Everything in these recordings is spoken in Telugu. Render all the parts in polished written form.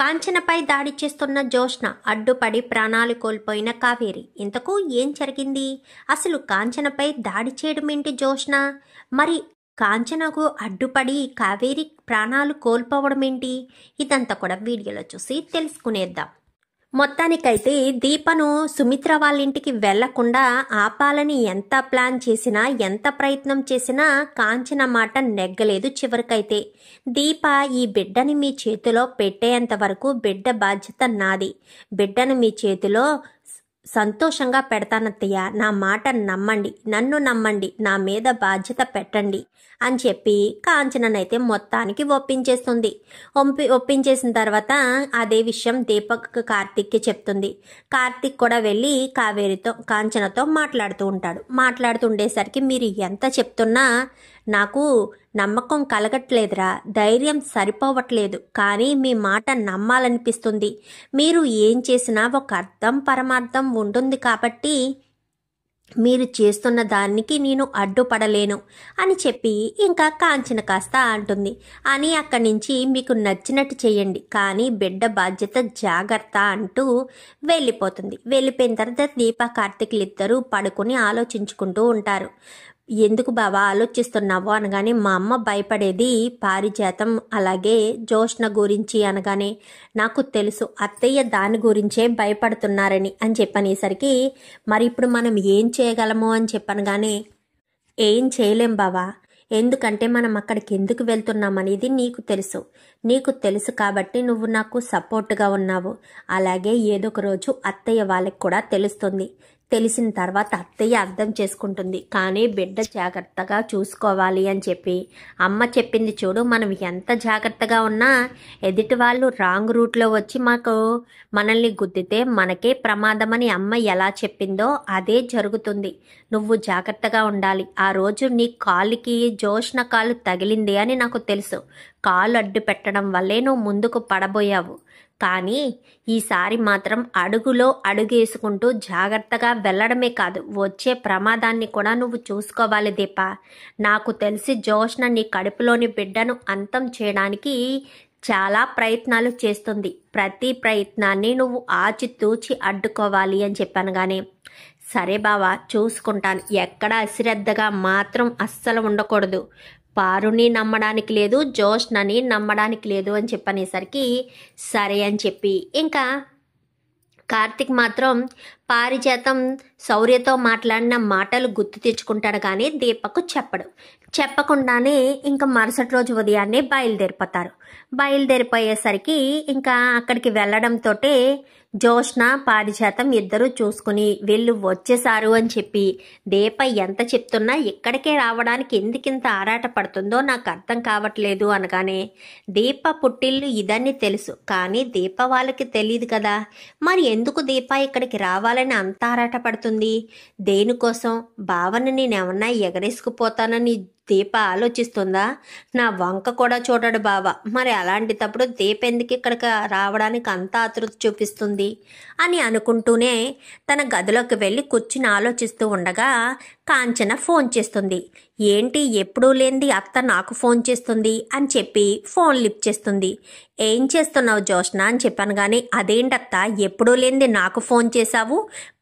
కాంచనపై దాడి చేస్తున్న జోష్న అడ్డుపడి ప్రాణాలు కోల్పోయిన కావేరి. ఇంతకు ఏం జరిగింది? అసలు కాంచనపై దాడి చేయడమేంటి జోష్న? మరి కాంచనకు అడ్డుపడి కావేరి ప్రాణాలు కోల్పోవడం ఏంటి? ఇదంతా కూడా వీడియోలో చూసి తెలుసుకునేద్దాం. మొత్తానికైతే దీపను సుమిత్ర వాళ్ళ ఇంటికి వెళ్లకుండా ఆపాలని ఎంత ప్లాన్ చేసినా, ఎంత ప్రయత్నం చేసినా కాంచన మాట నెగ్గలేదు. చివరికైతే దీప ఈ బిడ్డని మీ చేతిలో పెట్టేంత వరకు బిడ్డ బాధ్యత నాది, బిడ్డను మీ చేతిలో సంతోషంగా పెడతానత్తయ్య, నా మాట నమ్మండి, నన్ను నమ్మండి, నా మీద బాధ్యత పెట్టండి అని చెప్పి కాంచననైతే మొత్తానికి ఒప్పించేస్తుంది. ఒప్పించేసిన తర్వాత అదే విషయం దీపక్ కార్తిక్కి చెప్తుంది. కార్తిక్ కూడా వెళ్ళి కాంచనతో మాట్లాడుతూ ఉంటాడు. మాట్లాడుతుండేసరికి మీరు ఎంత చెప్తున్నా నాకు నమ్మకం కలగట్లేదురా, ధైర్యం సరిపోవట్లేదు, కానీ మీ మాట నమ్మాలనిపిస్తుంది. మీరు ఏం చేసినా ఒక అర్థం పరమార్థం ఉంటుంది కాబట్టి మీరు చేస్తున్న దానికి నేను అడ్డుపడలేను అని చెప్పి ఇంకా కాంచన కాస్త అంటుంది. అని అక్కడి నుంచి మీకు నచ్చినట్టు చేయండి, కానీ బిడ్డ బాధ్యత జాగ్రత్త అంటూ వెళ్ళిపోతుంది. వెళ్ళిపోయిన తర్వాత దీప కార్తిక్లు ఇద్దరూ పడుకుని ఆలోచించుకుంటూ ఉంటారు. ఎందుకు బాబా ఆలోచిస్తున్నావు అనగానే, మా అమ్మ భయపడేది పారిజాతం అలాగే జోష్న గురించి అనగానే, నాకు తెలుసు అత్తయ్య దాని గురించే భయపడుతున్నారని అని చెప్పనేసరికి, మరి ఇప్పుడు మనం ఏం చేయగలము అని చెప్పనగానే, ఏం చేయలేం బావా, ఎందుకంటే మనం అక్కడికి ఎందుకు వెళ్తున్నామనేది నీకు తెలుసు కాబట్టి నువ్వు నాకు సపోర్ట్గా ఉన్నావు. అలాగే ఏదో ఒక రోజు అత్తయ్య వాళ్ళకి కూడా తెలుస్తుంది. తెలిసిన తర్వాత అత్తయ్య అర్థం చేసుకుంటుంది, కానీ బిడ్డ జాగ్రత్తగా చూసుకోవాలి అని చెప్పి అమ్మ చెప్పింది చూడు. మనం ఎంత జాగ్రత్తగా ఉన్నా ఎదుటి వాళ్ళు రాంగ్ రూట్లో వచ్చి మనల్ని గుద్దితే మనకే ప్రమాదం అని అమ్మ ఎలా చెప్పిందో అదే జరుగుతుంది. నువ్వు జాగ్రత్తగా ఉండాలి. ఆ రోజు నీ కాలుకి జోష్న కాలు తగిలింది అని నాకు తెలుసు. కాలు అడ్డు పెట్టడం వల్లే నువ్వు ముందుకు పడబోయావు. కానీ ఈసారి మాత్రం అడుగులో అడుగేసుకుంటూ జాగ్రత్తగా వెళ్ళడమే కాదు, వచ్చే ప్రమాదాన్ని కూడా నువ్వు చూసుకోవాలి దీప. నాకు తెలిసి జోష్న నీ కడుపులోని బిడ్డను అంతం చేయడానికి చాలా ప్రయత్నాలు చేస్తుంది. ప్రతి ప్రయత్నాన్ని నువ్వు ఆచితూచి అడ్డుకోవాలి అని చెప్పాను. కానీ సరే బావా, చూసుకుంటాను, ఎక్కడ అశ్రద్ధగా మాత్రం అస్సలు ఉండకూడదు. పారుని నమ్మడానికి లేదు, జోష్నని నమ్మడానికి లేదు అని చెప్పనేసరికి సరే అని చెప్పి ఇంకా కార్తిక్ మాత్రం పారిజాతం శౌర్యతో మాట్లాడిన మాటలు గుర్తు తెచ్చుకుంటాడు, కానీ దీపకు చెప్పకుండానే ఇంకా మరుసటి రోజు ఉదయాన్నే బయలుదేరిపోయేసరికి ఇంకా అక్కడికి వెళ్ళడంతో జోష్న పారిజాతం ఇద్దరూ చూసుకుని వీళ్ళు వచ్చేసారు అని చెప్పి దీప ఎంత చెప్తున్నా ఇక్కడికే రావడానికి ఎందుకింత ఆరాట పడుతుందో నాకు అర్థం కావట్లేదు అనగానే, దీప పుట్టిల్లు ఇదని తెలుసు, కానీ దీప వాళ్ళకి తెలియదు కదా, మరి ఎందుకు దీప ఇక్కడికి రావాలని అంత ఆరాట పడుతుంది? దేనికోసం? భావన నేనేమన్నా ఎగరేసుకుపోతానని దీప ఆలోచిస్తుందా? నా వంక కూడా చూడడు బావ. మరి అలాంటి తప్పుడు దీప ఎందుకు ఇక్కడికి రావడానికి అంత ఆతృత చూపిస్తుంది అని అనుకుంటూనే తన గదిలోకి వెళ్ళి కూర్చుని ఆలోచిస్తూ ఉండగా కాంచన ఫోన్ చేస్తుంది. ఏంటి ఎప్పుడూ లేనిది అత్త నాకు ఫోన్ చేస్తుంది అని చెప్పి ఫోన్ లిఫ్ట్ చేస్తుంది. ఏం చేస్తున్నావు జోష్న అని చెప్పాను. కానీ అదేంటత్త ఎప్పుడూ లేనిది నాకు ఫోన్ చేశావు,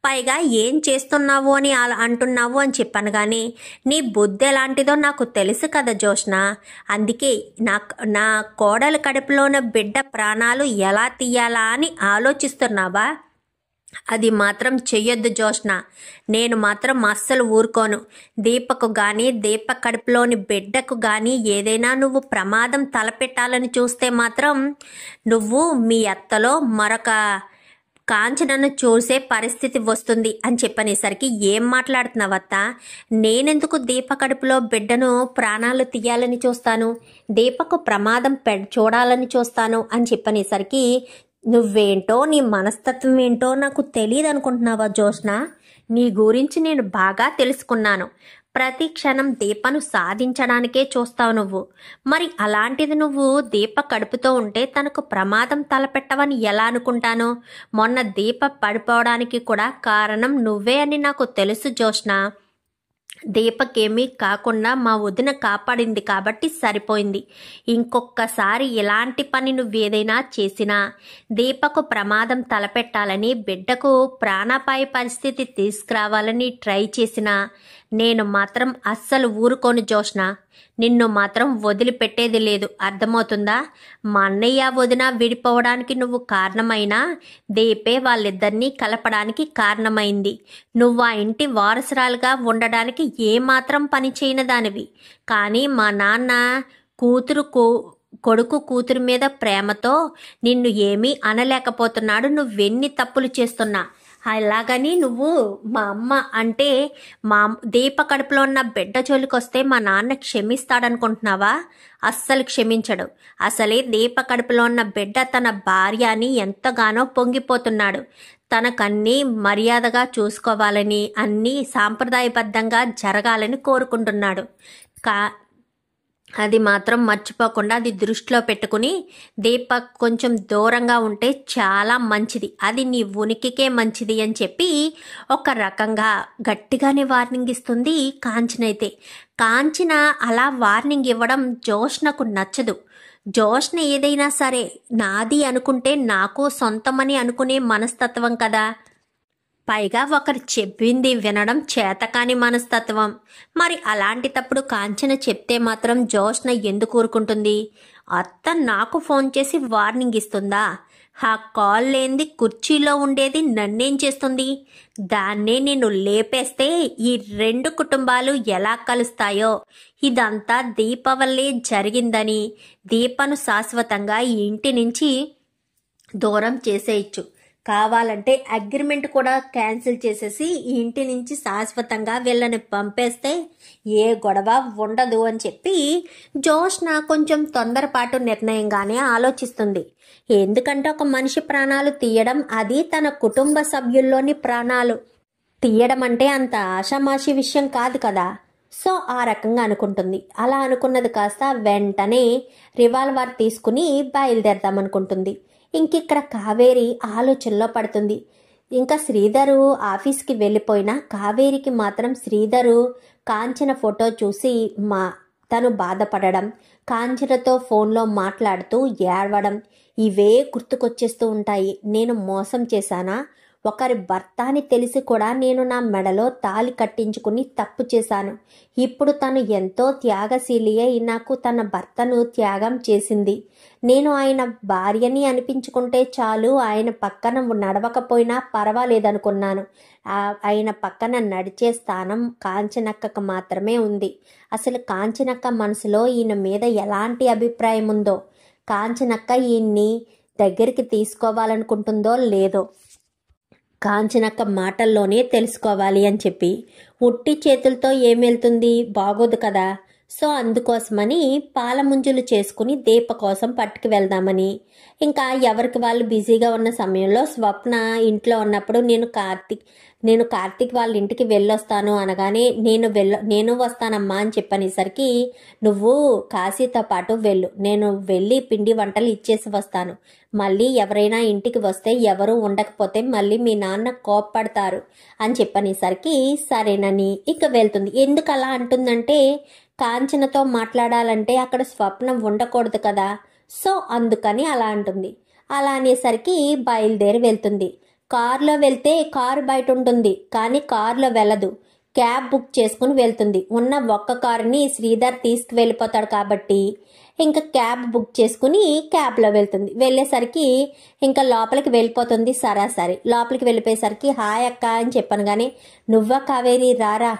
పైగా ఏం చేస్తున్నావు అని అలా అంటున్నావు అని చెప్పాను. కానీ నీ బుద్ధి ఎలాంటిదో నాకు తెలుసు కదా జోష్న, అందుకే నా కోడలు కడుపులోన బిడ్డ ప్రాణాలు ఎలా తీయాలా అని ఆలోచిస్తున్నావా? అది మాత్రం చెయ్యొద్దు జోష్న, నేను మాత్రం అస్సలు ఊరుకోను. దీపకు కానీ దీప కడుపులోని బిడ్డకు కానీ ఏదైనా నువ్వు ప్రమాదం తలపెట్టాలని చూస్తే మాత్రం నువ్వు మీ అత్తలో మరొక కాంచనను చూసే పరిస్థితి వస్తుంది అని చెప్పనేసరికి, ఏం మాట్లాడుతున్నావత్త? నేనెందుకు దీప కడుపులో బిడ్డను ప్రాణాలు తీయాలని చూస్తాను, దీపకు ప్రమాదం చూడాలని చూస్తాను అని చెప్పనేసరికి, నువ్వేంటో నీ మనస్తత్వం ఏంటో నాకు తెలియదు అనుకుంటున్నావా జోష్న? నీ గురించి నేను బాగా తెలుసుకున్నాను. ప్రతి క్షణం దీపను సాధించడానికే చూస్తావు నువ్వు. మరి అలాంటిది నువ్వు దీప కడుపుతో ఉంటే తనకు ప్రమాదం తలపెట్టవని ఎలా అనుకుంటాను? మొన్న దీప పడిపోవడానికి కూడా కారణం నువ్వే అని నాకు తెలుసు జోష్న. దీపకేమీ కాకుండా మా వదిన కాపాడింది కాబట్టి సరిపోయింది. ఇంకొక్కసారి ఇలాంటి పని నువ్వేదైనా చేసినా దీపకు ప్రమాదం తలపెట్టాలని, బిడ్డకు ప్రాణాపాయ పరిస్థితి తీసుకురావాలని ట్రై చేసినా నేను మాత్రం అస్సలు ఊరుకోను జోష్న. నిన్ను మాత్రం వదిలిపెట్టేది లేదు, అర్థమవుతుందా? మా అన్నయ్య వదిన విడిపోవడానికి నువ్వు కారణమైనా దీపే వాళ్ళిద్దరినీ కలపడానికి కారణమైంది. నువ్వు ఆ ఇంటి వారసురాలుగా ఉండడానికి ఏమాత్రం పని చేయని దానివి. కానీ మా నాన్న కొడుకు కూతురు మీద ప్రేమతో నిన్ను ఏమీ అనలేకపోతున్నాడు, నువ్వెన్ని తప్పులు చేస్తున్నా. అలాగని నువ్వు మా అమ్మ అంటే మా దీప కడుపులో ఉన్న బిడ్డ జోలికొస్తే మా నాన్న క్షమిస్తాడనుకుంటున్నావా? అస్సలు క్షమించడు. అసలే దీప కడుపులో ఉన్న బిడ్డ తన భార్య అని ఎంతగానో పొంగిపోతున్నాడు. తనకన్నీ మర్యాదగా చూసుకోవాలని, అన్నీ సాంప్రదాయబద్ధంగా జరగాలని కోరుకుంటున్నాడు. అది మాత్రం మర్చిపోకుండా అది దృష్టిలో పెట్టుకుని దీపక్ కొంచెం దూరంగా ఉంటే చాలా మంచిది, అది నీ ఉనికికే మంచిది అని చెప్పి ఒక రకంగా గట్టిగానే వార్నింగ్ ఇస్తుంది కాంచన. అయితే కాంచన అలా వార్నింగ్ ఇవ్వడం జోష్నకు నచ్చదు. జోష్న ఏదైనా సరే నాది అనుకుంటే నాకు సొంతమని అనుకునే మనస్తత్వం కదా. పైగా ఒకరు చెప్పింది వినడం చేతకాని మనస్తత్వం. మరి అలాంటిటప్పుడు కాంచన చెప్తే మాత్రం జోష్న ఎందుకు ఊరుకుంటుంది? అత్త నాకు ఫోన్ చేసి వార్నింగ్ ఇస్తుందా? ఆ కాల్ లేనిది కుర్చీలో ఉండేది నన్నేం చేస్తుంది? దాన్నే నేను లేపేస్తే ఈ రెండు కుటుంబాలు ఎలా కలుస్తాయో. ఇదంతా దీప వల్లే జరిగిందని, దీపను శాశ్వతంగా ఈ ఇంటి నుంచి దూరం చేసేయచ్చు. కావాలంటే అగ్రిమెంట్ కూడా క్యాన్సిల్ చేసేసి ఈ ఇంటి నుంచి శాశ్వతంగా వీళ్ళని పంపేస్తే ఏ గొడవ ఉండదు అని చెప్పి జోష్న కొంచెం తొందరపాటు నిర్ణయంగానే ఆలోచిస్తుంది. ఎందుకంటే ఒక మనిషి ప్రాణాలు తీయడం, అది తన కుటుంబ సభ్యుల్లోని ప్రాణాలు తీయడం అంటే అంత ఆషామాషి విషయం కాదు కదా. సో ఆ రకంగా అనుకుంటుంది. అలా అనుకున్నది కాస్త వెంటనే రివాల్వర్ తీసుకుని బయలుదేరదామనుకుంటుంది. ఇంకిక్కడ కావేరి ఆలోచనలో పడుతుంది. ఇంకా శ్రీధరు ఆఫీస్కి వెళ్ళిపోయినా కావేరికి మాత్రం శ్రీధరు కాంచన ఫోటో చూసి తను బాధపడడం, కాంచనతో ఫోన్లో మాట్లాడుతూ ఏడవడం ఇవే గుర్తుకొచ్చేస్తూ ఉంటాయి. నేను మోసం చేశానా? ఒకరి భర్త అని తెలిసి కూడా నేను నా మెడలో తాళి కట్టించుకుని తప్పు చేశాను. ఇప్పుడు తను ఎంతో త్యాగశీలి అయి నాకు తన భర్తను త్యాగం చేసింది. నేను ఆయన భార్యని అనిపించుకుంటే చాలు, ఆయన పక్కన నడవకపోయినా పర్వాలేదనుకున్నాను. ఆయన పక్కన నడిచే స్థానం కాంచనక్కకు మాత్రమే ఉంది. అసలు కాంచనక్క మనసులో ఈయన మీద ఎలాంటి అభిప్రాయం ఉందో, కాంచనక్క ఈయన్ని దగ్గరికి తీసుకోవాలనుకుంటుందో లేదో కాంచనక్క మాటల్లోనే తెలుసుకోవాలి అని చెప్పి ఉట్టి చేతులతో ఏమెళ్తుంది, బాగోదు కదా. సో అందుకోసమని పాలముంజులు చేసుకుని దీప కోసం పట్టుకు వెళ్దామని, ఇంకా ఎవరికి వాళ్ళు బిజీగా ఉన్న సమయంలో స్వప్న ఇంట్లో ఉన్నప్పుడు నేను కార్తీక్ వాళ్ళ ఇంటికి వెళ్ళొస్తాను అనగానే నేను వస్తానమ్మా అని చెప్పనేసరికి నువ్వు కాశీతో పాటు వెళ్ళు, నేను వెళ్ళి పిండి వంటలు ఇచ్చేసి వస్తాను. మళ్ళీ ఎవరైనా ఇంటికి వస్తే ఎవరు ఉండకపోతే మళ్ళీ మీ నాన్న కోప్పడతారు అని చెప్పనేసరికి సరేనని ఇక వెళ్తుంది. ఎందుకు అలా అంటుందంటే కాంచనతో మాట్లాడాలంటే అక్కడ స్వప్నం ఉండకూడదు కదా. సో అందుకని అలా అంటుంది. అలా అనేసరికి బయలుదేరి వెళ్తుంది. కారులో వెళ్తే కారు బయట ఉంటుంది, కానీ కారులో వెళ్ళదు. క్యాబ్ బుక్ చేసుకుని వెళ్తుంది. ఉన్న ఒక్క కారుని శ్రీధర్ తీసుకువెళ్ళిపోతాడు కాబట్టి ఇంకా క్యాబ్ బుక్ చేసుకుని క్యాబ్లో వెళ్తుంది. వెళ్ళేసరికి ఇంకా లోపలికి వెళ్ళిపోతుంది. సరాసరి లోపలికి వెళ్ళిపోయేసరికి హాయ్ అక్క అని చెప్పాను. కానీ నువ్వా కావేరి రారా,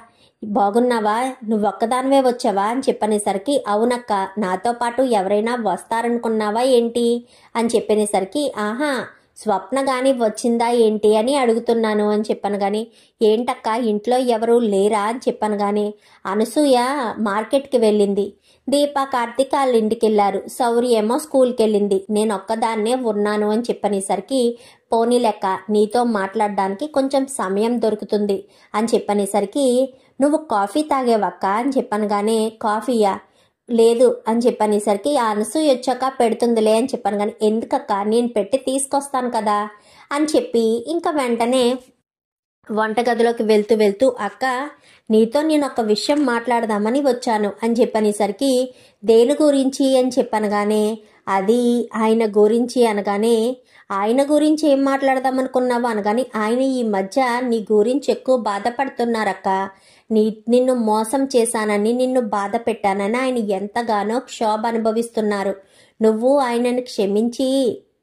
బాగున్నావా, నువ్వు ఒక్కదానివే వచ్చావా అని చెప్పనేసరికి అవునక్క, నాతో పాటు ఎవరైనా వస్తారనుకున్నావా ఏంటి అని చెప్పనేసరికి ఆహా స్వప్న గాని వచ్చిందా ఏంటి అని అడుగుతున్నాను అని చెప్పాను. కానీ ఏంటక్క ఇంట్లో ఎవరు లేరా అని చెప్పాను. కానీ అనసూయ మార్కెట్కి వెళ్ళింది, దీప కార్తీక్ వాళ్ళ ఇంటికి వెళ్ళారు, సౌరి ఏమో స్కూల్కి వెళ్ళింది, నేను ఒక్కదాన్నే ఉన్నాను అని చెప్పనేసరికి పోనీ లెక్క నీతో మాట్లాడడానికి కొంచెం సమయం దొరుకుతుంది అని చెప్పనేసరికి నువ్వు కాఫీ తాగేవక్క అని చెప్పాను. కానీ కాఫీయా లేదు అని చెప్పనేసరికి ఆ అనసూయ వచ్చాక పెడుతుందిలే అని చెప్పాను. కానీ ఎందుకక్క, నేను పెట్టి తీసుకొస్తాను కదా అని చెప్పి ఇంకా వెంటనే వంటగదిలోకి వెళ్తూ వెళ్తూ అక్క నీతో నేను ఒక విషయం మాట్లాడదామని వచ్చాను అని చెప్పనేసరికి దేని గురించి అని చెప్పనగానే అది ఆయన గురించి అనగానే ఆయన గురించి ఏం మాట్లాడదామనుకున్నావు అనగాని ఆయన ఈ మధ్య నీ గురించి ఎక్కువ బాధపడుతున్నారక్క. నిన్ను మోసం చేశానని నిన్ను బాధ పెట్టానని ఆయన ఎంతగానో క్షోభ అనుభవిస్తున్నారు. నువ్వు ఆయనను క్షమించి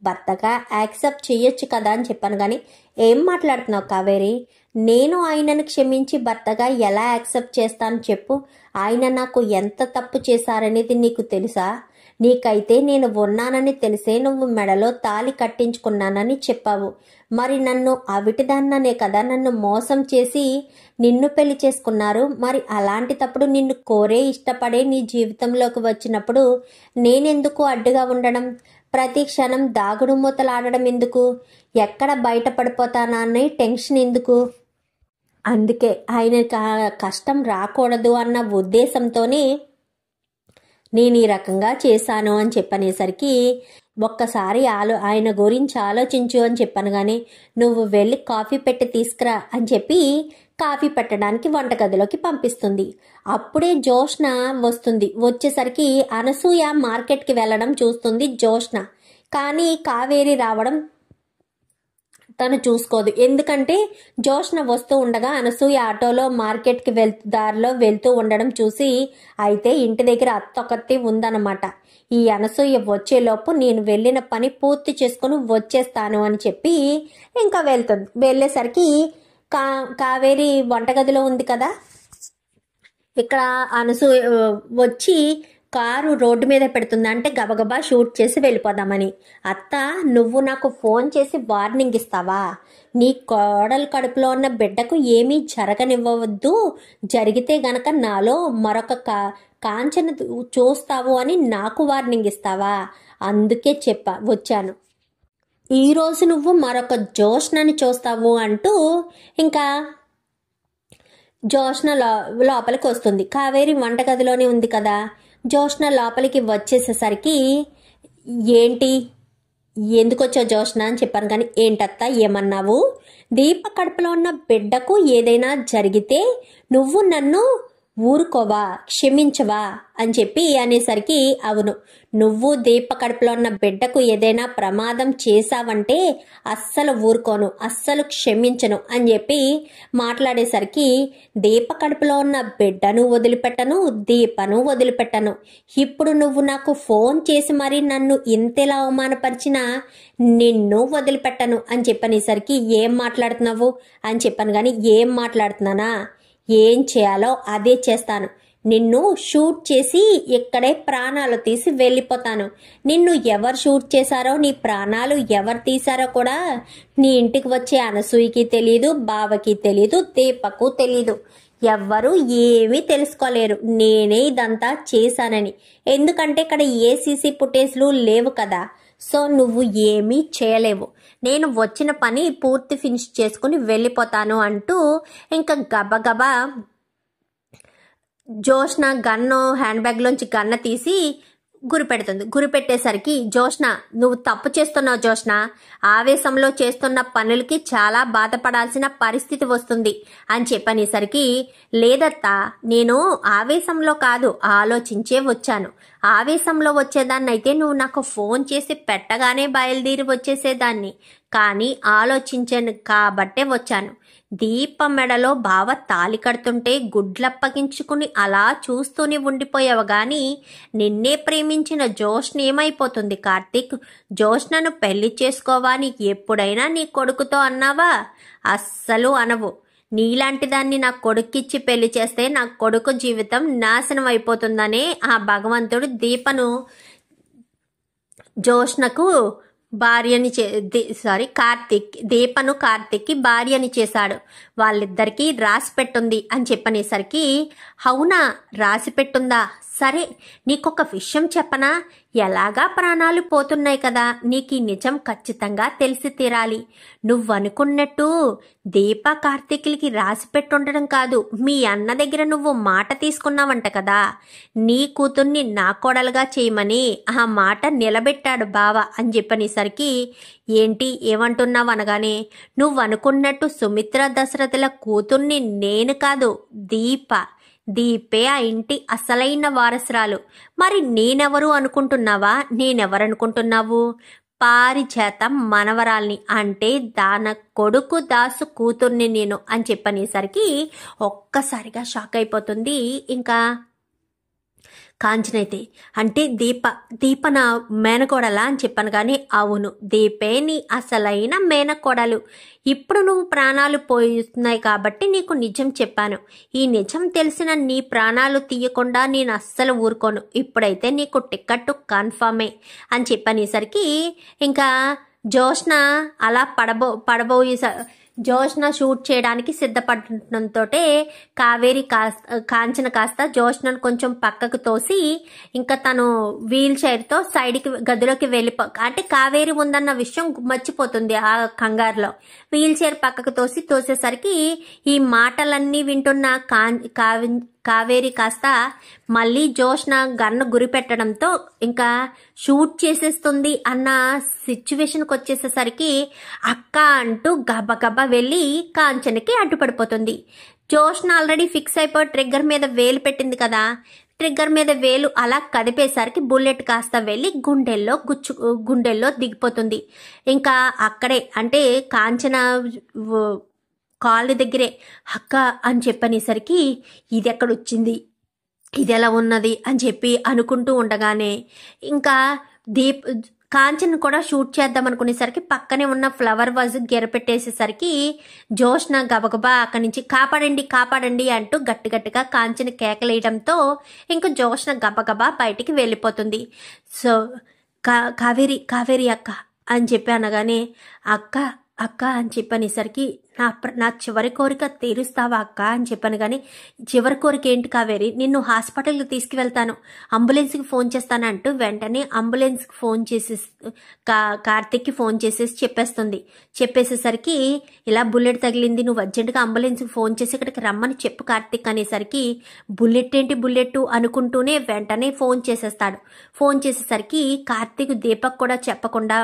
భర్తగా యాక్సెప్ట్ చేయొచ్చు కదా అని చెప్పాను. కానీ ఏం మాట్లాడుతున్నావు కావేరి? నేను ఆయనను క్షమించి భర్తగా ఎలా యాక్సెప్ట్ చేస్తాను చెప్పు? ఆయన నాకు ఎంత తప్పు చేశారనేది నీకు తెలుసా? నీకైతే నేను ఉన్నానని తెలిసే నువ్వు మెడలో తాళి కట్టించుకున్నానని చెప్పావు. మరి నన్ను అవిటిదాన్ననే కదా నన్ను మోసం చేసి నిన్ను పెళ్లి చేసుకున్నారు. మరి అలాంటి తప్పుడు నిన్ను కోరే ఇష్టపడే నీ జీవితంలోకి వచ్చినప్పుడు నేనెందుకు అడ్డుగా ఉండడం? ప్రతి క్షణం దాగుడు మూతలాడడం ఎందుకు? ఎక్కడ బయటపడిపోతానా అనే టెన్షన్ ఎందుకు? అందుకే ఆయన కష్టం రాకూడదు అన్న ఉద్దేశంతోనే నేను ఈ రకంగా చేశాను అని చెప్పనేసరికి ఒక్కసారి ఆయన గురించి ఆలోచించు అని చెప్పాను. కానీ నువ్వు వెళ్ళి కాఫీ పెట్టి తీసుకురా అని చెప్పి కాఫీ పెట్టడానికి వంటగదిలోకి పంపిస్తుంది. అప్పుడే జోష్న వస్తుంది. వచ్చేసరికి అనసూయ మార్కెట్కి వెళ్ళడం చూస్తుంది జోష్న. కానీ కావేరి రావడం తను చూసుకోదు. ఎందుకంటే జోష్న వస్తూ ఉండగా అనసూయ ఆటోలో మార్కెట్కి దారిలో వెళ్తూ ఉండడం చూసి అయితే ఇంటి దగ్గర అత్తొకత్తి ఉందన్నమాట. ఈ అనసూయ వచ్చేలోపు నేను వెళ్ళిన పని పూర్తి చేసుకుని వచ్చేస్తాను అని చెప్పి ఇంకా వెళ్తుంది. వెళ్ళేసరికి కావేరి వంటగదిలో ఉంది కదా. ఇక్కడ అనసూయ వచ్చి కారు రోడ్డు మీద పెడుతుంది. అంటే గబగబా షూట్ చేసి వెళ్ళిపోదామని. అత్త నువ్వు నాకు ఫోన్ చేసి వార్నింగ్ ఇస్తావా? నీ కోడలు కడుపులో ఉన్న బిడ్డకు ఏమీ జరగనివ్వవద్దు. జరిగితే గనక నాలో మరొక కాంచన చూస్తావు అని నాకు వార్నింగ్ ఇస్తావా? అందుకే వచ్చాను. ఈరోజు నువ్వు మరొక జోష్నని చూస్తావు అంటూ ఇంకా జోష్న లోపలికి వస్తుంది. కావేరి వంటగదిలోనే ఉంది కదా. జోష్న లోపలికి వచ్చేసేసరికి ఏంటి ఎందుకు వచ్చావు జోష్న అని చెప్పాను. కానీ ఏంటత్తా ఏమన్నావు? దీప కడుపులో ఉన్న బిడ్డకు ఏదైనా జరిగితే నువ్వు నన్ను ఊరుకోవా, క్షమించవా అని చెప్పి అనేసరికి అవును, నువ్వు దీప కడుపులో ఉన్న బిడ్డకు ఏదైనా ప్రమాదం చేశావంటే అస్సలు ఊరుకోను, అస్సలు క్షమించను అని చెప్పి మాట్లాడేసరికి దీప కడుపులో ఉన్న బిడ్డను వదిలిపెట్టను, దీపను వదిలిపెట్టను. ఇప్పుడు నువ్వు నాకు ఫోన్ చేసి మరి నన్ను ఇంతలా అవమానపరిచినా నిన్ను వదిలిపెట్టను అని చెప్పనేసరికి ఏం మాట్లాడుతున్నావు అని చెప్పాను. కానీ ఏం మాట్లాడుతున్నానా? ఏం చేయాలో అదే చేస్తాను. నిన్ను షూట్ చేసి ఇక్కడే ప్రాణాలు తీసి వెళ్ళిపోతాను. నిన్ను ఎవరు షూట్ చేశారో, నీ ప్రాణాలు ఎవరు తీశారో కూడా నీ ఇంటికి వచ్చే అనసూయకి తెలీదు, బావకి తెలీదు, దీపకు తెలీదు. ఎవ్వరూ ఏమీ తెలుసుకోలేరు నేనే ఇదంతా చేశానని. ఎందుకంటే ఇక్కడ ఏ సీసీ ఫుటేజ్లు లేవు కదా. సో నువ్వు ఏమీ చేయలేవు. నేను వచ్చిన పని పూర్తి ఫినిష్ చేసుకుని వెళ్ళిపోతాను అంటూ ఇంకా గబగబా జోష్న గన్ను హ్యాండ్ బ్యాగ్లోంచి గన్న తీసి గురిపెడుతుంది. గురిపెట్టేసరికి జోష్న నువ్వు తప్పు చేస్తున్నావు జోష్న, ఆవేశంలో చేస్తున్న పనులకి చాలా బాధపడాల్సిన పరిస్థితి వస్తుంది అని చెప్పనేసరికి లేదత్తా, నేను ఆవేశంలో కాదు ఆలోచించే వచ్చాను. ఆవేశంలో వచ్చేదాన్ని అయితే నువ్వు నాకు ఫోన్ చేసి పెట్టగానే బయలుదేరి వచ్చేసేదాన్ని. కానీ ఆలోచించాను కాబట్టే వచ్చాను. దీప మెడలో బావ తాలి కడుతుంటే గుడ్లప్పగించుకుని అలా చూస్తూనే ఉండిపోయావు. గాని నిన్నే ప్రేమించిన జోష్న ఏమైపోతుంది కార్తీక్? జోష్నను పెళ్లి చేసుకోవాని ఎప్పుడైనా నీ కొడుకుతో అన్నావా? అస్సలు అనవు. నీలాంటి దాన్ని నా కొడుక్కిచ్చి పెళ్లి చేస్తే నా కొడుకు జీవితం నాశనం అయిపోతుందనే ఆ భగవంతుడు దీపను జోష్నకు భార్యని దీపను కార్తీక్కి భార్యని చేశాడు. వాళ్ళిద్దరికీ రాసి పెట్టుంది అని చెప్పనేసరికి అవునా, రాసి పెట్టుందా? సరే నీకొక విషయం చెప్పనా? ఎలాగా ప్రాణాలు పోతున్నాయి కదా, నీకు ఈ నిజం ఖచ్చితంగా తెలిసి తీరాలి. నువ్వనుకున్నట్టు దీప కార్తీకులకి రాసి పెట్టుండడం కాదు, మీ అన్న దగ్గర నువ్వు మాట తీసుకున్నావంట కదా, నీ కూతుర్ని నా కోడలుగా చేయమని ఆ మాట నిలబెట్టాడు బావ అని చెప్పనేసరికి ఏంటి ఏమంటున్నావు అనగానే, నువ్వనుకున్నట్టు సుమిత్ర దశరథుల కూతుర్ని నేను కాదు, దీపే ఆ ఇంటి అసలైన వారసురాలు. మరి నేనెవరు అనుకుంటున్నావా? నేనెవరనుకుంటున్నావు? పారిజాతం మనవరాల్ని, అంటే దాన కొడుకు దాసు కూతుర్ని నేను అని చెప్పనేసరికి ఒక్కసారిగా షాక్ అయిపోతుంది ఇంకా కాంచనైతే. అంటే దీప నా మేనకోడలా అని చెప్పాను కానీ, అవును దీపే నీ అసలైన మేనకోడలు. ఇప్పుడు నువ్వు ప్రాణాలు పోయిస్తున్నాయి కాబట్టి నీకు నిజం చెప్పాను. ఈ నిజం తెలిసిన నీ ప్రాణాలు తీయకుండా నేను అస్సలు ఊరుకోను. ఇప్పుడైతే నీకు టికెట్ కన్ఫర్మే అని చెప్పనేసరికి ఇంకా జోష్న అలా పడబోయే జోష్న షూట్ చేయడానికి సిద్ధపడటంతో కాంచన కాస్త జోష్నను కొంచెం పక్కకు తోసి ఇంకా తను వీల్ చైర్తో సైడ్కి గదిలోకి అంటే కావేరి ఉందన్న విషయం మర్చిపోతుంది ఆ కంగారులో. వీల్ చైర్ పక్కకు తోసేసరికి ఈ మాటలన్నీ వింటున్న కావేరి కాస్త మళ్ళీ జోష్న గన్ను గురి పెట్టడంతో ఇంకా షూట్ చేసేస్తుంది అన్న సిచ్యువేషన్కి వచ్చేసేసరికి అక్క అంటూ గబగబా వెళ్ళి కాంచనకి అడ్డుపడిపోతుంది. జోష్న ఆల్రెడీ ఫిక్స్ అయిపోయి ట్రిగ్గర్ మీద వేలు పెట్టింది కదా, ట్రిగ్గర్ మీద వేలు అలా కదిపేసరికి బుల్లెట్ కాస్త వెళ్ళి గుండెల్లో దిగిపోతుంది. ఇంకా అక్కడే అంటే కాంచన కాళ్ళ దగ్గరే అక్క అని చెప్పనేసరికి ఇది ఎక్కడొచ్చింది, ఇది ఎలా ఉన్నది అని చెప్పి అనుకుంటూ ఉండగానే ఇంకా కాంచన్ కూడా షూట్ చేద్దాం అనుకునేసరికి పక్కనే ఉన్న ఫ్లవర్ వాజ్ గెరపెట్టేసేసరికి జోష్న గబగబా అక్కడి నుంచి కాపాడండి అంటూ గట్టిగా కాంచన్ కేకలేయడంతో ఇంకా జోష్న గబగబా బయటికి వెళ్ళిపోతుంది. సో కావేరి అక్క అని చెప్పి అనగానే అక్క అని చెప్పనేసరికి నా చివరి కోరిక తీరుస్తావా అక్క అని చెప్పాను. కానీ చివరి కోరిక ఏంటి కావేరి, నిన్ను హాస్పిటల్కి తీసుకువెళ్తాను, అంబులెన్స్కి ఫోన్ చేస్తానంటూ వెంటనే అంబులెన్స్కి ఫోన్ చేసేసి కార్తిక్కి ఫోన్ చేసేసి చెప్పేసేసరికి ఇలా బుల్లెట్ తగిలింది, నువ్వు అర్జెంటుగా అంబులెన్స్కి ఫోన్ చేసి ఇక్కడికి రమ్మని చెప్పు కార్తిక్ అనేసరికి బుల్లెట్ అనుకుంటూనే వెంటనే ఫోన్ చేసేసరికి కార్తిక్ దీపక్ కూడా చెప్పకుండా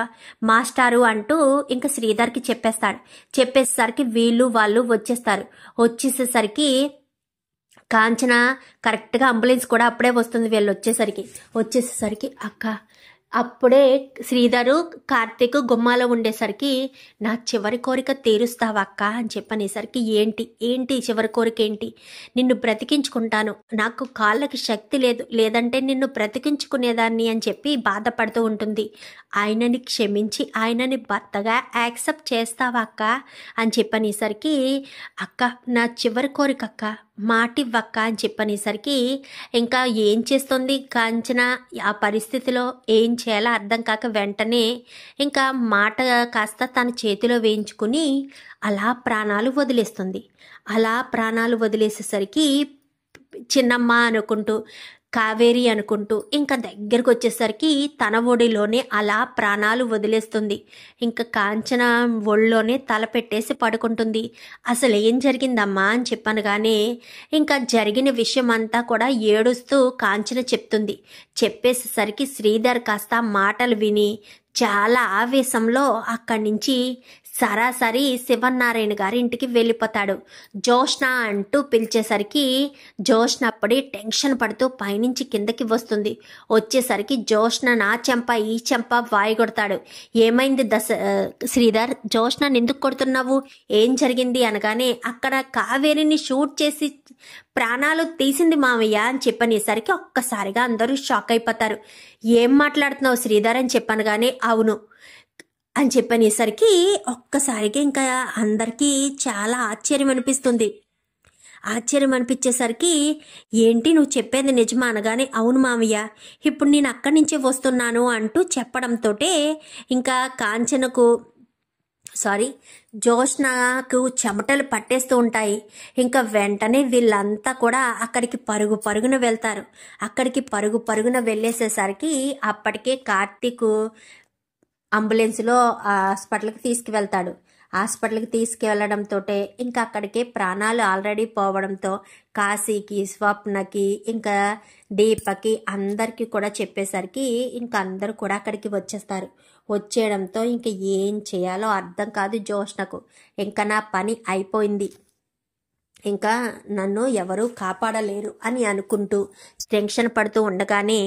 మాస్టారు అంటూ ఇంకా శ్రీధర్కి చెప్పేసరికి వాళ్ళు వచ్చేసేసరికి కాంచన కరెక్ట్గా అంబులెన్స్ కూడా అప్పుడే వస్తుంది. వీళ్ళు వచ్చేసేసరికి అక్క అప్పుడే శ్రీధరు కార్తీక్ గుమ్మాలో ఉండేసరికి నా చివరి కోరిక తీరుస్తావా అక్క అని చెప్పనేసరికి ఏంటి చివరి కోరిక ఏంటి, నిన్ను బ్రతికించుకుంటాను, నాకు కాళ్ళకి శక్తి లేదంటే నిన్ను బ్రతికించుకునేదాన్ని అని చెప్పి బాధపడుతూ ఉంటుంది. ఆయనని క్షమించి ఆయనని భర్తగా యాక్సెప్ట్ చేస్తావా అక్క అని చెప్పనేసరికి అక్క నా చివరి కోరిక అక్క మాటివ్వక్క అని చెప్పనేసరికి ఇంకా ఏం చేస్తుంది కాంచన ఆ పరిస్థితిలో ఏం చేయాలో అర్థం కాక వెంటనే ఇంకా మాట కాస్త తన చేతిలో వేయించుకుని అలా ప్రాణాలు వదిలేసేసరికి చిన్నమ్మ అనుకుంటూ కావేరి అనుకుంటూ ఇంకా దగ్గరకు వచ్చేసరికి తన ఒడిలోనే అలా ప్రాణాలు వదిలేస్తుంది. ఇంకా కాంచన ఒళ్ళోనే తల పెట్టేసి పడుకుంటుంది. అసలు ఏం జరిగిందమ్మా అని చెప్పనగానే ఇంకా జరిగిన విషయం అంతా కూడా ఏడుస్తూ కాంచన చెప్పేసేసరికి శ్రీధర్ కాస్త మాటలు విని చాలా ఆవేశంలో అక్కడి నుంచి సరాసరి శివనారాయణ గారి ఇంటికి వెళ్ళిపోతాడు. జోష్న అంటూ పిలిచేసరికి జోష్న అప్పుడే టెన్షన్ పడుతూ పైనుంచి కిందకి వచ్చేసరికి జోష్న నా చెంప ఈ చెంప వాయిగొడతాడు. ఏమైంది శ్రీధర్, జోష్న ఎందుకు కొడుతున్నావు, ఏం జరిగింది అనగానే అక్కడ కావేరిని షూట్ చేసి ప్రాణాలు తీసింది మామయ్య అని చెప్పనేసరికి ఒక్కసారిగా అందరూ షాక్ అయిపోతారు. ఏం మాట్లాడుతున్నావు శ్రీధర్ అని చెప్పాను కానీ అవును అని చెప్పనేసరికి ఒక్కసారిగా ఇంకా అందరికీ చాలా ఆశ్చర్యం అనిపించేసరికి ఏంటి నువ్వు చెప్పేది నిజమా అనగానే అవును మామయ్య, ఇప్పుడు నేను అక్కడి నుంచే వస్తున్నాను అంటూ చెప్పడంతో ఇంకా కాంచనకు జోష్నకు చెమటలు పట్టేస్తూ ఉంటాయి. ఇంకా వెంటనే వీళ్ళంతా కూడా అక్కడికి పరుగు పరుగున వెళ్తారు. అక్కడికి పరుగు పరుగున వెళ్ళేసేసరికి అప్పటికే కార్తీక్ అంబులెన్స్లో హాస్పిటల్కి తీసుకువెళ్తాడు. హాస్పిటల్కి తీసుకువెళ్ళడంతో ఇంకా అక్కడికి ప్రాణాలు ఆల్రెడీ పోవడంతో కాశీకి, స్వప్నకి, ఇంకా దీపకి అందరికీ కూడా చెప్పేసరికి ఇంకా అందరూ కూడా అక్కడికి వచ్చేస్తారు. వచ్చేయడంతో ఇంక ఏం చేయాలో అర్థం కాదు జోష్నకు. ఇంకా నా పని అయిపోయింది, ఇంకా నన్ను ఎవరూ కాపాడలేరు అని అనుకుంటూ టెన్షన్ పడుతూ ఉండగానే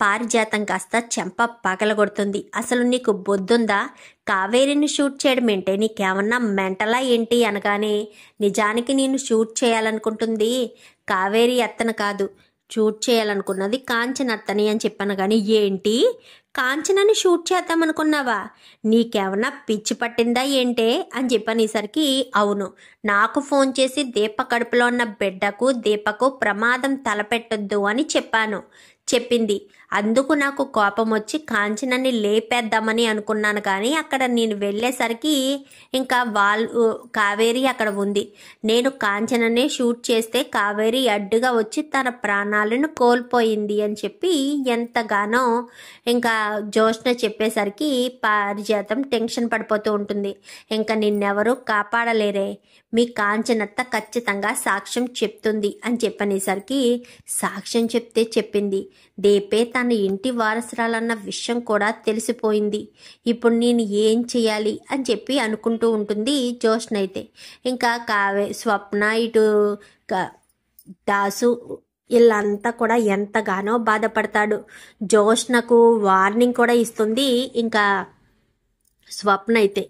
పారిజాతం కాస్త చెంప పగలగొడుతుంది. అసలు నీకు బొద్దుందా? కావేరిని షూట్ చేయడం ఏంటే, నీకేమన్నా మెంటలా ఏంటి అనగానే, నిజానికి నేను షూట్ చేయాలనుకుంటుంది కావేరి అత్తను కాదు, షూట్ చేయాలనుకున్నది కాంచన అత్తని అని చెప్పాను. కానీ ఏంటి, కాంచనని షూట్ చేద్దామనుకున్నావా? నీకేమన్నా పిచ్చి పట్టిందా ఏంటే అని చెప్పనేసరికి, అవును, నాకు ఫోన్ చేసి దీప కడుపులో ఉన్న బిడ్డకు దీపకు ప్రమాదం తలపెట్టొద్దు అని చెప్పింది. అందుకు నాకు కోపం వచ్చి కాంచనని లేపేద్దామని అనుకున్నాను. కానీ అక్కడ నేను వెళ్ళేసరికి ఇంకా కావేరి అక్కడ ఉంది. నేను కాంచననే షూట్ చేస్తే కావేరి అడ్డుగా వచ్చి తన ప్రాణాలను కోల్పోయింది అని చెప్పి ఎంతగానో ఇంకా జోష్న చెప్పేసరికి పారిజాతం టెన్షన్ పడిపోతూ ఉంటుంది. ఇంకా నిన్నెవరూ కాపాడలేరే, మీ కాంచనత్త ఖచ్చితంగా సాక్ష్యం చెప్తుంది అని చెప్పనేసరికి, సాక్ష్యం చెప్పింది దీపే తన ఇంటి వారసురాలన్న విషయం కూడా తెలిసిపోయింది. ఇప్పుడు నేను ఏం చేయాలి అని చెప్పి అనుకుంటూ ఉంటుంది జోష్న. అయితే ఇంకా స్వప్న, ఇటు దాసు వీళ్ళంతా కూడా ఎంతగానో బాధపడతాడు. జోష్నకు వార్నింగ్ కూడా ఇస్తుంది ఇంకా స్వప్న. అయితే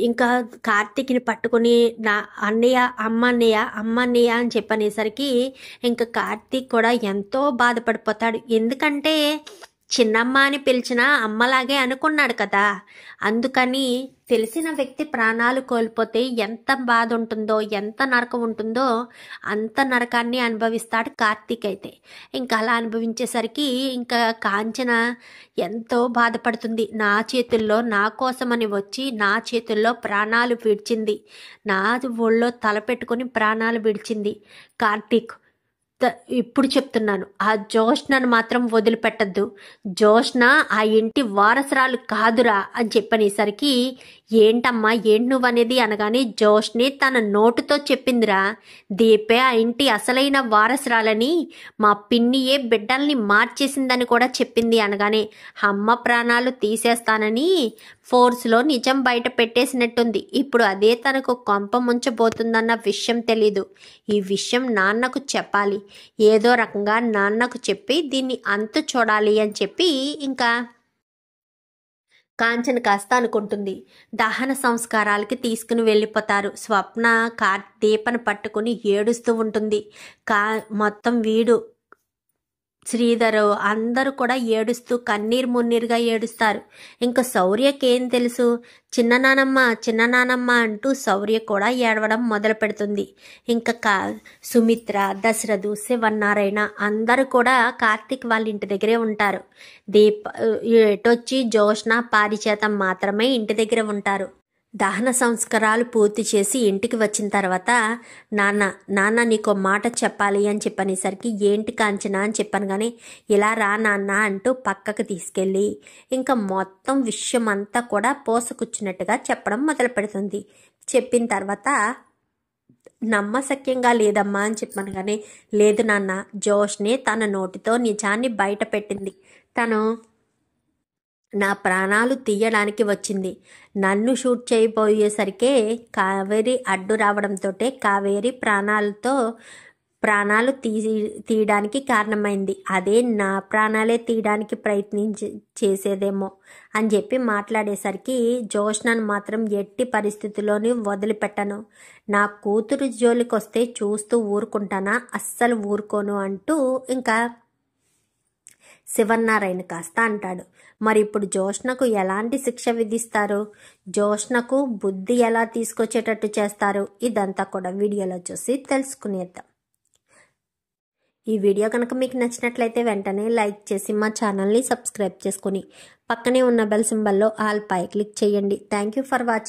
ఇంకా కార్తీక్ని పట్టుకుని నా అన్నయ్య అమ్మన్నయ్య అని చెప్పనేసరికి ఇంకా కార్తీక్ కూడా ఎంతో బాధపడిపోతాడు. ఎందుకంటే చిన్నమ్మ అని పిలిచిన అమ్మలాగే అనుకున్నాడు కదా. అందుకని తెలిసిన వ్యక్తి ప్రాణాలు కోల్పోతే ఎంత బాధ ఉంటుందో, ఎంత నరకం ఉంటుందో అంత నరకాన్ని అనుభవిస్తాడు కార్తీక్. అయితే ఇంకా అలా అనుభవించేసరికి ఇంకా కాంచన ఎంతో బాధపడుతుంది. నా చేతుల్లో నా కోసమని వచ్చి నా చేతుల్లో ప్రాణాలు విడిచింది, నా ఒళ్ళో తలపెట్టుకుని ప్రాణాలు విడిచింది కార్తీక్. ఇప్పుడు చెప్తున్నాను, ఆ జోష్నను మాత్రం వదిలిపెట్టద్దు. జోష్న ఆ ఇంటి వారసురాలు కాదురా అని చెప్పనేసరికి, ఏంటమ్మా ఏంటి నువ్వనేది అనగానే, జోష్ని తన నోటుతో చెప్పిందిరా, దీపే ఆ ఇంటి అసలైన వారసురాలని, మా పిన్నియే బిడ్డల్ని మార్చేసిందని కూడా చెప్పింది అనగానే, అమ్మ ప్రాణాలు తీసేస్తానని ఫోర్స్లో నిజం బయట పెట్టేసినట్టుంది. ఇప్పుడు అదే తనకు కొంప ముంచబోతుందన్న విషయం తెలీదు. ఈ విషయం నాన్నకు చెప్పాలి, ఏదో రకంగా నాన్నకు చెప్పి దీన్ని అంతు చూడాలి అని చెప్పి ఇంకా కాంచన కాస్త అనుకుంటుంది. దహన సంస్కారాలకి తీసుకుని వెళ్ళిపోతారు. స్వప్న దీపను పట్టుకుని ఏడుస్తూ ఉంటుంది. మొత్తం వీడు శ్రీధరు అందరూ కూడా ఏడుస్తూ కన్నీరు మున్నీరుగా ఏడుస్తారు. ఇంకా శౌర్యకేం తెలుసు, చిన్న నానమ్మ అంటూ శౌర్య కూడా ఏడవడం మొదలు పెడుతుంది. ఇంకా సుమిత్ర, దశరథు, శివన్నారాయణ అందరూ కూడా కార్తీక్ వాళ్ళ ఇంటి దగ్గరే ఉంటారు. ఎటొచ్చి జోష్న, పారిజాతం మాత్రమే ఇంటి దగ్గర ఉంటారు. దహన సంస్కారాలు పూర్తి చేసి ఇంటికి వచ్చిన తర్వాత, నాన్న నీకో మాట చెప్పాలి అని చెప్పనేసరికి, ఏంటి కాంచన అని చెప్పాను. కానీ ఇలా రా నాన్న అంటూ పక్కకు తీసుకెళ్ళి ఇంకా మొత్తం విషయం అంతా కూడా పోసకుచ్చినట్టుగా చెప్పడం మొదలు పెడుతుంది. చెప్పిన తర్వాత, నమ్మశక్యంగా లేదమ్మా అని చెప్పాను. కానీ లేదు నాన్న, జోష్ని తన నోటితో నిజాన్ని బయట పెట్టింది. తను నా ప్రాణాలు తీయడానికి వచ్చింది. నన్ను షూట్ చేయబోయేసరికే కావేరి అడ్డు రావడంతో కావేరి ప్రాణాలు తీయడానికి కారణమైంది. అదే నా ప్రాణాలే తీయడానికి చేసేదేమో అని చెప్పి మాట్లాడేసరికి, జోష్నను మాత్రం ఎట్టి పరిస్థితుల్లోనూ వదిలిపెట్టను. నా కూతురు జోలికి వస్తే చూస్తూ ఊరుకుంటానా? అస్సలు ఊరుకోను అంటూ ఇంకా శివన్నారాయణ కాస్త అంటాడు. మరి ఇప్పుడు జోష్నకు ఎలాంటి శిక్ష విధిస్తారు, జోష్నకు బుద్ధి ఎలా తీసుకొచ్చేటట్టు చేస్తారు, ఇదంతా కూడా వీడియోలో చూసి తెలుసుకునేద్దాం. ఈ వీడియో కనుక మీకు నచ్చినట్లయితే వెంటనే లైక్ చేసి మా ఛానల్ని సబ్స్క్రైబ్ చేసుకుని పక్కనే ఉన్న బెల్ సింబల్లో ఆల్ పై క్లిక్ చేయండి. Thank you for watching.